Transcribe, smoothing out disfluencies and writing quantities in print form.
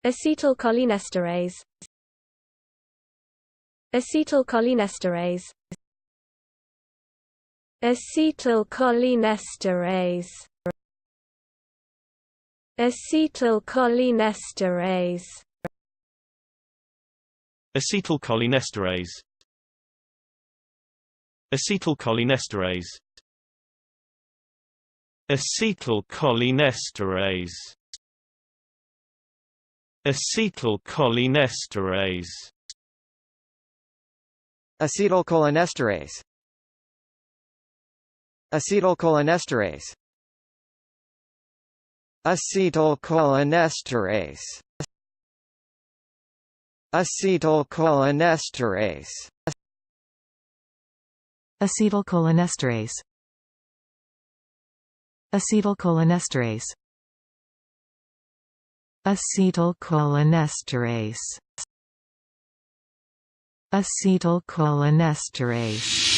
Acetylcholinesterase. Acetylcholinesterase. Acetylcholinesterase. Acetylcholinesterase. Acetylcholinesterase. Acetylcholinesterase. Acetylcholinesterase. Acetylcholinesterase. Acetylcholinesterase. Acetylcholinesterase. Acetylcholinesterase. Acetylcholinesterase. Acetylcholinesterase. Acetylcholinesterase. Acetylcholinesterase. Acetylcholinesterase.